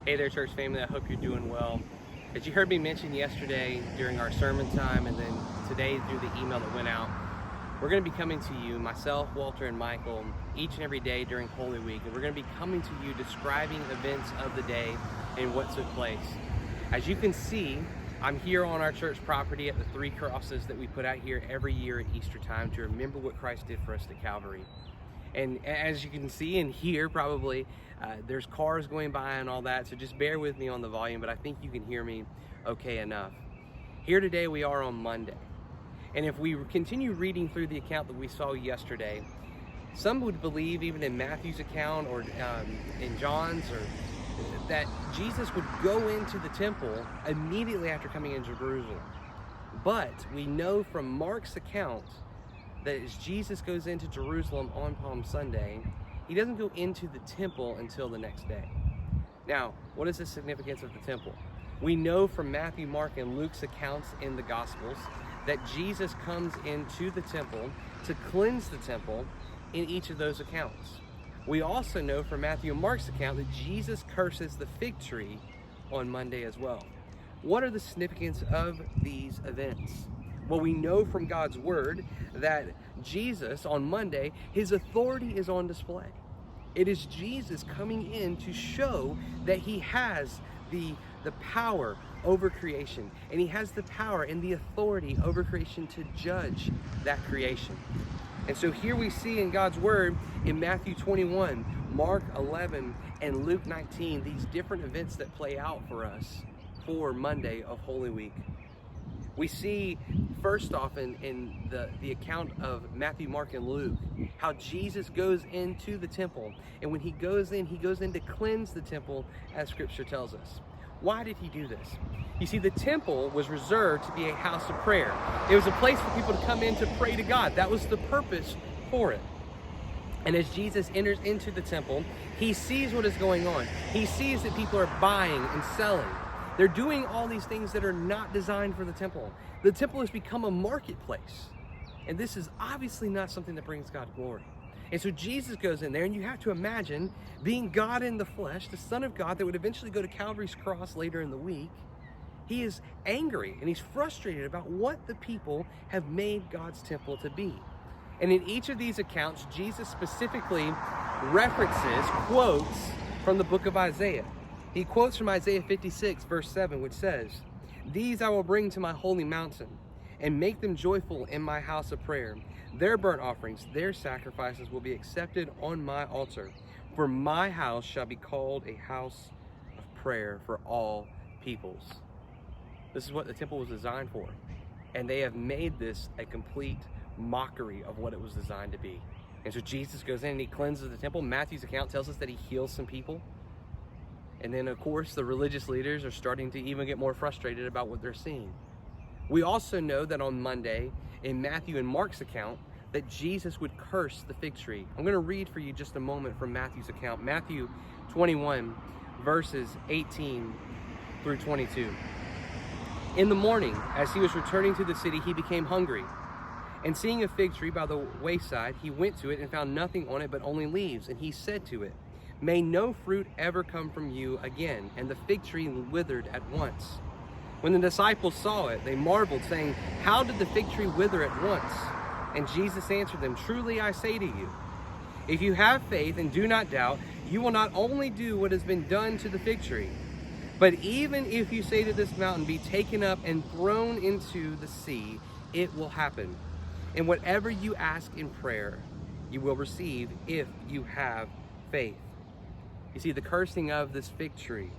Hey there, church family. I hope you're doing well. As you heard me mention yesterday during our sermon time and then today through the email that went out, we're going to be coming to you, myself, Walter, and Michael, each and every day during Holy Week. And we're going to be coming to you describing events of the day and what took place. As you can see, I'm here on our church property at the 3 crosses that we put out here every year at Easter time to remember what Christ did for us at Calvary. And as you can see and hear probably, there's cars going by and all that, so just bear with me on the volume, but I think you can hear me okay enough. Here today we are on Monday. And if we continue reading through the account that we saw yesterday, some would believe, even in Matthew's account or in John's, or that Jesus would go into the temple immediately after coming into Jerusalem. But we know from Mark's account that as Jesus goes into Jerusalem on Palm Sunday, he doesn't go into the temple until the next day. Now, what is the significance of the temple? We know from Matthew, Mark, and Luke's accounts in the Gospels that Jesus comes into the temple to cleanse the temple in each of those accounts. We also know from Matthew and Mark's account that Jesus curses the fig tree on Monday as well. What are the significance of these events? Well, we know from God's word that Jesus, on Monday, his authority is on display. It is Jesus coming in to show that he has the power over creation, and he has the power and the authority over creation to judge that creation. And so here we see in God's word in Matthew 21, Mark 11, and Luke 19, these different events that play out for us for Monday of Holy Week. We see first off in the account of Matthew, Mark, and Luke, how Jesus goes into the temple. And when he goes in to cleanse the temple, as scripture tells us. Why did he do this? You see, the temple was reserved to be a house of prayer. It was a place for people to come in to pray to God. That was the purpose for it. And as Jesus enters into the temple, he sees what is going on. He sees that people are buying and selling. They're doing all these things that are not designed for the temple. The temple has become a marketplace. And this is obviously not something that brings God glory. And so Jesus goes in there, and you have to imagine being God in the flesh, the Son of God that would eventually go to Calvary's cross later in the week. He is angry and he's frustrated about what the people have made God's temple to be. And in each of these accounts, Jesus specifically references, quotes from the book of Isaiah. He quotes from Isaiah 56, verse 7, which says, "These I will bring to my holy mountain and make them joyful in my house of prayer. Their burnt offerings, their sacrifices will be accepted on my altar. For my house shall be called a house of prayer for all peoples." This is what the temple was designed for. And they have made this a complete mockery of what it was designed to be. And so Jesus goes in and he cleanses the temple. Matthew's account tells us that he heals some people. And then, of course, the religious leaders are starting to even get more frustrated about what they're seeing. We also know that on Monday, in Matthew and Mark's account, that Jesus would curse the fig tree. I'm going to read for you just a moment from Matthew's account. Matthew 21, verses 18 through 22. "In the morning, as he was returning to the city, he became hungry. And seeing a fig tree by the wayside, he went to it and found nothing on it but only leaves. And he said to it, 'May no fruit ever come from you again.' And the fig tree withered at once. When the disciples saw it, they marveled, saying, 'How did the fig tree wither at once?' And Jesus answered them, 'Truly I say to you, if you have faith and do not doubt, you will not only do what has been done to the fig tree, but even if you say to this mountain, be taken up and thrown into the sea, it will happen. And whatever you ask in prayer, you will receive if you have faith.'" You see, the cursing of this fig tree,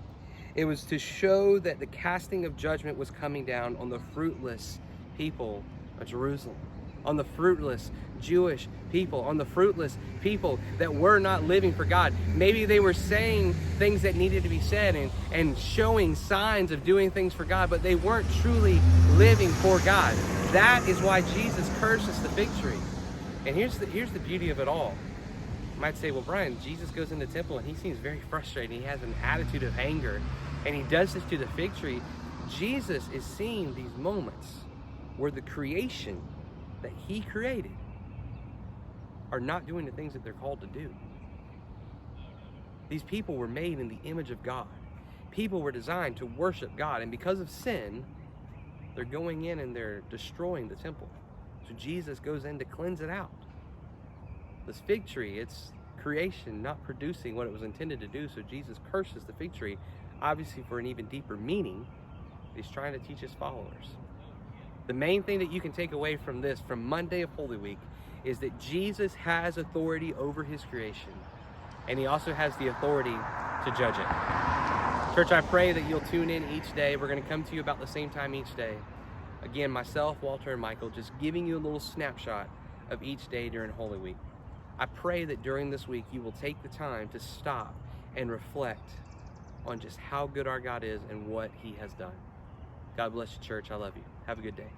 it was to show that the casting of judgment was coming down on the fruitless people of Jerusalem, on the fruitless Jewish people, on the fruitless people that were not living for God. Maybe they were saying things that needed to be said and showing signs of doing things for God, but they weren't truly living for God. That is why Jesus curses the fig tree. And here's the beauty of it all. You might say, well, Bryan, Jesus goes in the temple and he seems very frustrated. He has an attitude of anger, and he does this to the fig tree. Jesus is seeing these moments where the creation that he created are not doing the things that they're called to do. These people were made in the image of God. People were designed to worship God, and because of sin, they're going in and they're destroying the temple. So Jesus goes in to cleanse it out. This fig tree, it's creation not producing what it was intended to do, so Jesus curses the fig tree, obviously for an even deeper meaning. He's trying to teach his followers. The main thing that you can take away from this, from Monday of Holy Week, is that Jesus has authority over his creation, and he also has the authority to judge it. Church, I pray that you'll tune in each day. We're going to come to you about the same time each day. Again, myself, Walter, and Michael, just giving you a little snapshot of each day during Holy Week. I pray that during this week you will take the time to stop and reflect on just how good our God is and what he has done. God bless you, church. I love you. Have a good day.